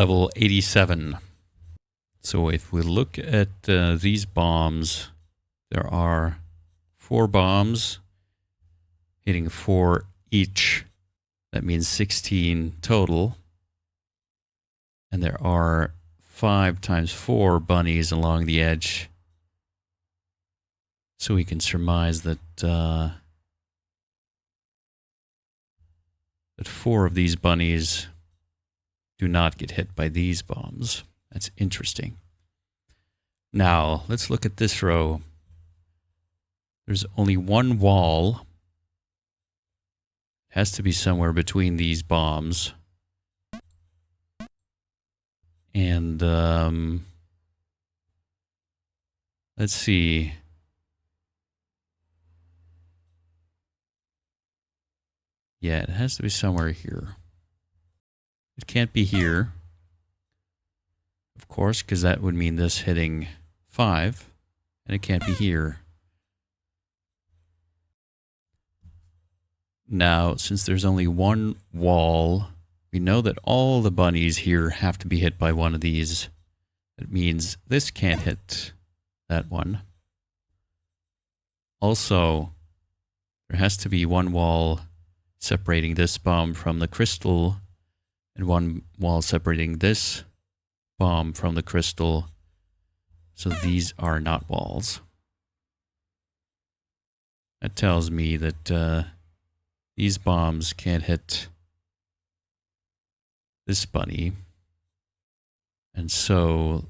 level 87. So if we look at these bombs, there are 4 bombs hitting 4 each. That means 16 total. And there are 5 times 4 bunnies along the edge. So we can surmise that that 4 of these bunnies do not get hit by these bombs. That's interesting. Now, let's look at this row. There's only one wall. It has to be somewhere between these bombs. And let's see. Yeah, it has to be somewhere here. It can't be here, of course, because that would mean this hitting 5, and it can't be here. Now, since there's only one wall, we know that all the bunnies here have to be hit by one of these. That means this can't hit that one. Also, there has to be one wall separating this bomb from the crystal, and one wall separating this bomb from the crystal. So these are not walls. That tells me that these bombs can't hit this bunny. And so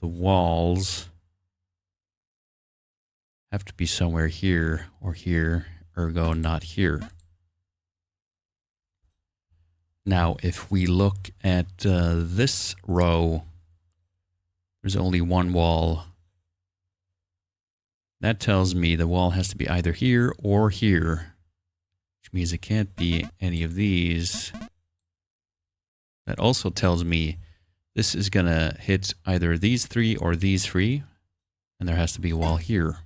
the walls have to be somewhere here or here, ergo not here. Now, if we look at this row, there's only one wall. That tells me the wall has to be either here or here, which means it can't be any of these. That also tells me this is going to hit either these 3 or these 3, and there has to be a wall here.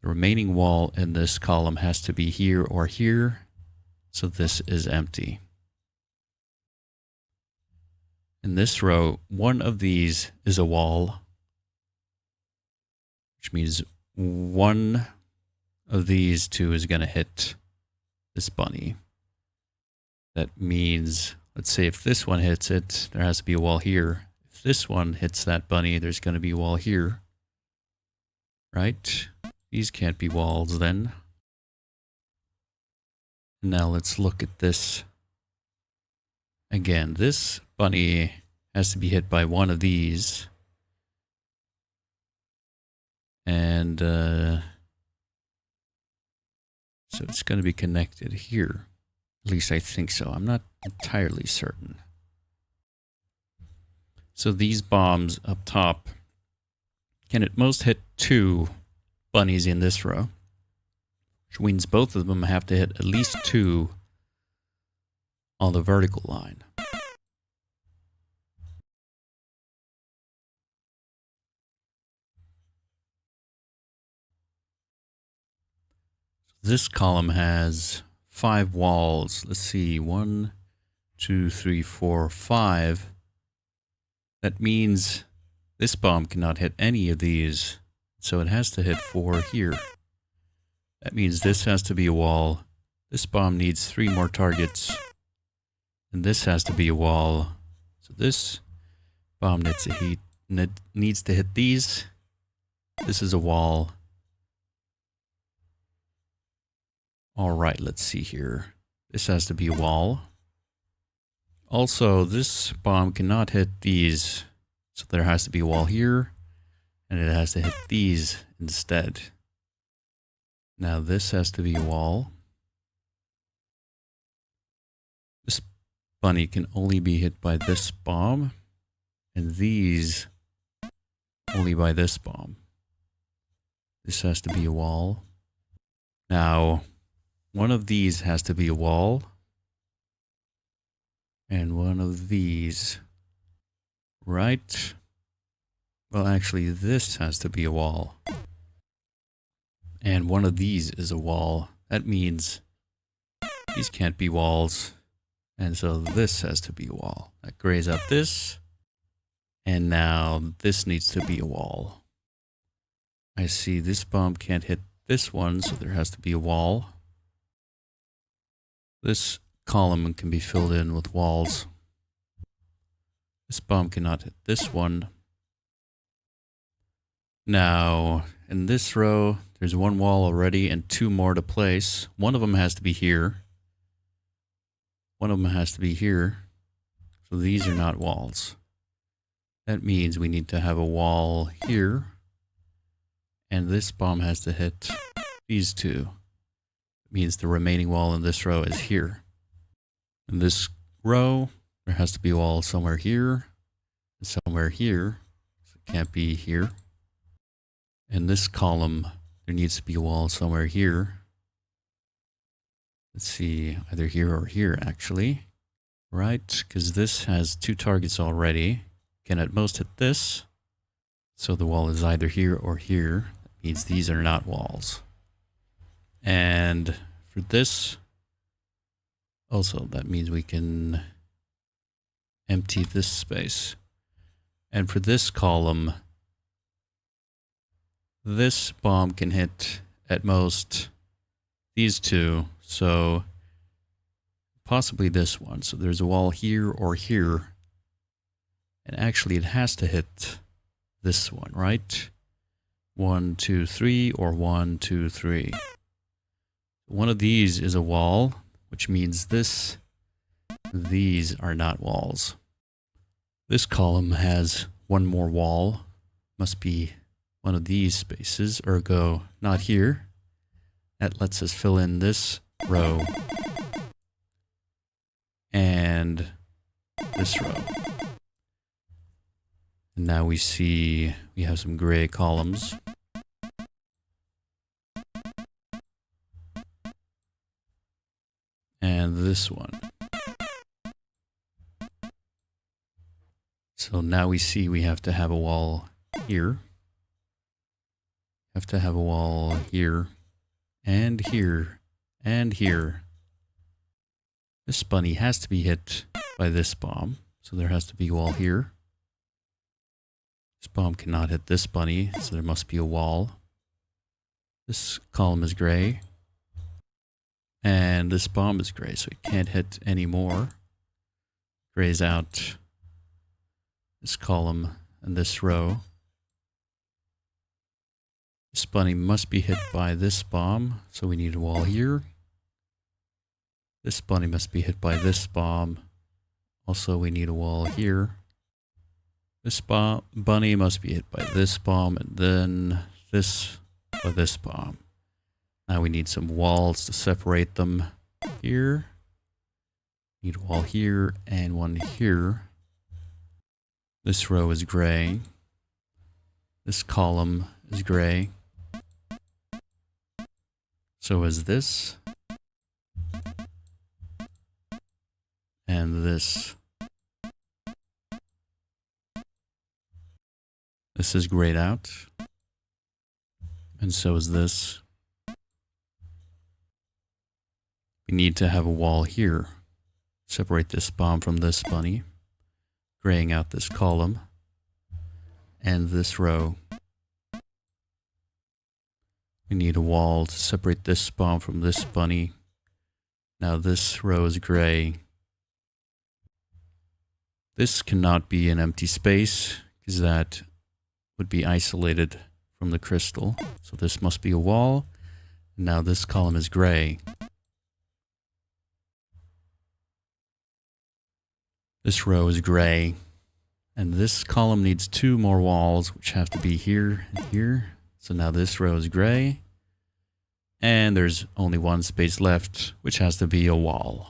The remaining wall in this column has to be here or here, so this is empty. In this row, one of these is a wall, which means one of these 2 is going to hit this bunny. That means, let's say if this one hits it, there has to be a wall here. If this one hits that bunny, there's going to be a wall here. Right? These can't be walls then. Now let's look at this. Again, this bunny has to be hit by one of these. And so it's going to be connected here. At least I think so. I'm not entirely certain. So these bombs up top can at most hit 2 bunnies in this row, which means both of them have to hit at least 2 on the vertical line. This column has 5 walls. Let's see, 1, 2, 3, 4, 5. That means this bomb cannot hit any of these, so it has to hit 4 here. That means this has to be a wall. This bomb needs 3 more targets, and this has to be a wall. So this bomb needs to hit these. This is a wall. All right, let's see here. This has to be a wall. Also, this bomb cannot hit these, so there has to be a wall here, and it has to hit these instead. Now this has to be a wall. This bunny can only be hit by this bomb, and these only by this bomb. This has to be a wall. Now, one of these has to be a wall, and one of these, right? Well, actually, this has to be a wall, and one of these is a wall. That means these can't be walls, And so this has to be a wall. That grays out this. And now this needs to be a wall. I see this bomb can't hit this one, so there has to be a wall. This column can be filled in with walls. This bomb cannot hit this one. Now, in this row, there's one wall already and two more to place. One of them has to be here. One of them has to be here. So these are not walls. That means we need to have a wall here. And this bomb has to hit these two. It means the remaining wall in this row is here. In this row, there has to be a wall somewhere here. And somewhere here. So it can't be here. In this column, there needs to be a wall somewhere here. Let's see, either here or here, actually. Right, because this has two targets already. Can at most hit this. So the wall is either here or here. That means these are not walls. And for this, also, that means we can empty this space. And for this column, this bomb can hit at most these two. So possibly this one. So there's a wall here or here. And actually it has to hit this one, right? 1, 2, 3, or 1, 2, 3. One of these is a wall, which means these are not walls. This column has one more wall. Must be one of these spaces, ergo not here. That lets us fill in this row and this row. And now we see we have some gray columns. And this one. So now we see we have to have a wall here. Have to have a wall here. And here. And here. This bunny has to be hit by this bomb. So there has to be a wall here. This bomb cannot hit this bunny, so there must be a wall. This column is gray. And this bomb is gray, so it can't hit any more. Grays out this column and this row. This bunny must be hit by this bomb, so we need a wall here. This bunny must be hit by this bomb. Also, we need a wall here. This bunny must be hit by this bomb, and then this by this bomb. Now we need some walls to separate them here. Need a wall here and one here. This row is gray. This column is gray. So is this. And this. This is grayed out. And so is this. We need to have a wall here. Separate this bomb from this bunny. Graying out this column. And this row. We need a wall to separate this bomb from this bunny. Now this row is gray. This cannot be an empty space, because that would be isolated from the crystal. So this must be a wall. Now this column is gray. This row is gray. And this column needs two more walls, which have to be here and here. So now this row is gray. And there's only one space left, which has to be a wall.